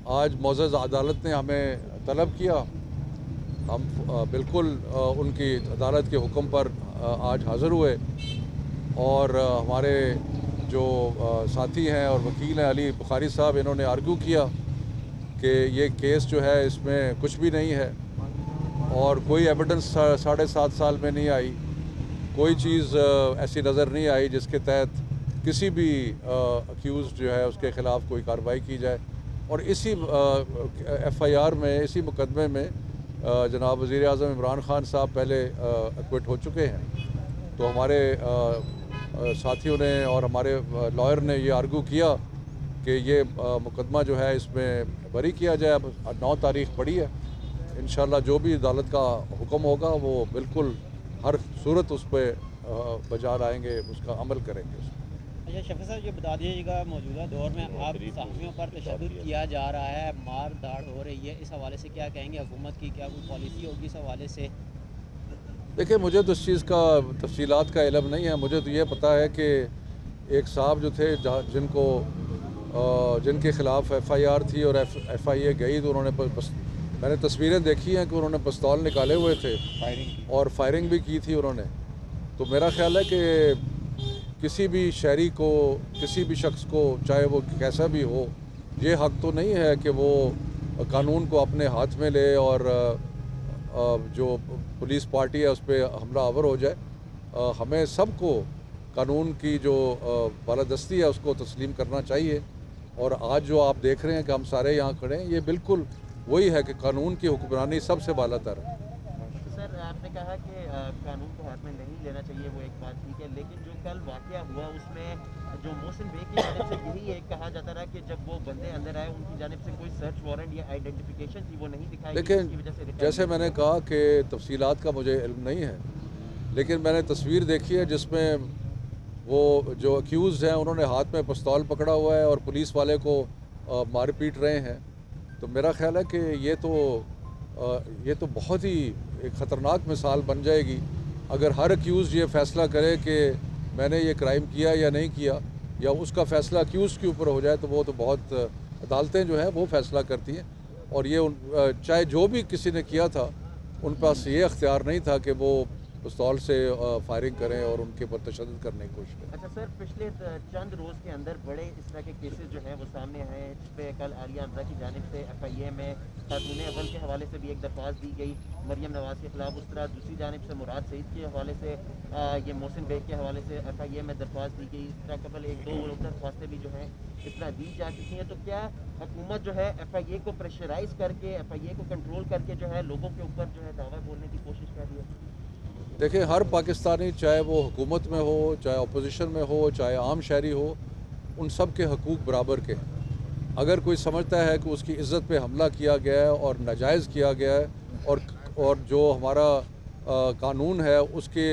आज मोअज़्ज़ज़ अदालत ने हमें तलब किया। हम बिल्कुल उनकी अदालत के हुक्म पर आज हाज़िर हुए और हमारे जो साथी हैं और वकील हैं अली बुखारी साहब, इन्होंने आर्ग्यू किया कि ये केस जो है इसमें कुछ भी नहीं है और कोई एविडेंस 7.5 साल में नहीं आई, कोई चीज़ ऐसी नज़र नहीं आई जिसके तहत किसी भी अक्यूज़ जो है उसके ख़िलाफ़ कोई कार्रवाई की जाए। और इसी FIR में, इसी मुकदमे में जनाब वज़ीर आज़म इमरान ख़ान साहब पहले एक्विट हो चुके हैं। तो हमारे साथियों ने और हमारे लॉयर ने ये आर्गू किया कि ये मुकदमा जो है इसमें बरी किया जाए। अब 9 तारीख़ पड़ी है, इंशाअल्लाह जो भी अदालत का हुक्म होगा वो बिल्कुल हर सूरत उस पर बजा लाएँगे, उसका अमल करेंगे। अच्छा शफी साहब, ये बता दीजिएगा मौजूदा दौर में आप सहाफ़ियों पर तशद्दुद किया जा रहा है, मार धाड़ हो रही है, इस हवाले से क्या कहेंगे? हुकूमत की क्या कोई पॉलिसी होगी इस हवाले से? देखिए, मुझे तो इस चीज़ का तफसीलात का इल्म नहीं है। मुझे तो ये पता है कि एक साहब जो थे जिनके ख़िलाफ़ FIR थी और FIA गई तो उन्होंने मैंने तस्वीरें देखी हैं कि उन्होंने पिस्तौल निकाले हुए थे और फायरिंग भी की थी उन्होंने। तो मेरा ख़्याल है कि किसी भी शहरी को, किसी भी शख्स को, चाहे वो कैसा भी हो, ये हक़ तो नहीं है कि वो कानून को अपने हाथ में ले और जो पुलिस पार्टी है उस पर हमला आवर हो जाए। हमें सबको कानून की जो बालादस्ती है उसको तस्लीम करना चाहिए। और आज जो आप देख रहे हैं कि हम सारे यहाँ खड़े हैं, ये बिल्कुल वही है कि कानून की हुक्मरानी सबसे बालातर है। तो सर, आपने कहा कि कानून को हाथ में नहीं लेना चाहिए, वो एक बात ठीक है, लेकिन जो कल वाक़या हुआ उसमें जो मोहसिन बेग की जानिब से यही एक कहा जाता रहा कि जब वो बंदे अंदर आए उनकी जानिब से कोई सर्च वारंट या आइडेंटिफिकेशन थी वो नहीं दिखाई गई, लेकिन जिसकी वजह से जैसे मैंने कहा कि तफसीलात का मुझे इल्म नहीं है, लेकिन मैंने तस्वीर देखी है जिसमें वो जो अक्यूज़ हैं उन्होंने हाथ में पिस्तौल पकड़ा हुआ है और पुलिस वाले को मार पीट रहे हैं। तो मेरा ख़्याल है कि ये तो बहुत ही एक ख़तरनाक मिसाल बन जाएगी अगर हर अक्यूज़ ये फ़ैसला करे कि मैंने ये क्राइम किया या नहीं किया, या उसका फ़ैसला अक्यूज़ के ऊपर हो जाए। तो वो तो बहुत अदालतें जो हैं वो फ़ैसला करती हैं और ये चाहे जो भी किसी ने किया था, उन पास ये अख्तियार नहीं था कि वो पिस्तौल से फायरिंग करें और उनके ऊपर तशद्दुद करने की कोशिश करें। अच्छा सर, पिछले चंद रोज़ के अंदर बड़े इस तरह के केसेस जो हैं वो सामने आए हैं, जिस पे कल आलिया हमजा की जानिब से FIA में खातून अव्वल के हवाले से भी एक दरख्वास्त दी गई मरियम नवाज़ के ख़िलाफ़। उस तरह दूसरी जानिब से मुराद सईद के हवाले से ये मोहसिन बेग के हवाले से FIA में दरख्वास्त दी गई। इस तरह कबल 1-2 दरख्वास्तें भी जो हैं इस तरह दी जा चुकी हैं। तो क्या हुकूमत जो है FIA को प्रेशराइज़ करके, FIA को कंट्रोल करके जो है लोगों के ऊपर जो है दावा बोलने की कोशिश कर रही है? देखिए, हर पाकिस्तानी, चाहे वो हुकूमत में हो, चाहे अपोजिशन में हो, चाहे आम शहरी हो, उन सब के हकूक़ बराबर के हैं। अगर कोई समझता है कि उसकी इज़्ज़त पे हमला किया गया है और नाजायज़ किया गया है और जो हमारा कानून है उसके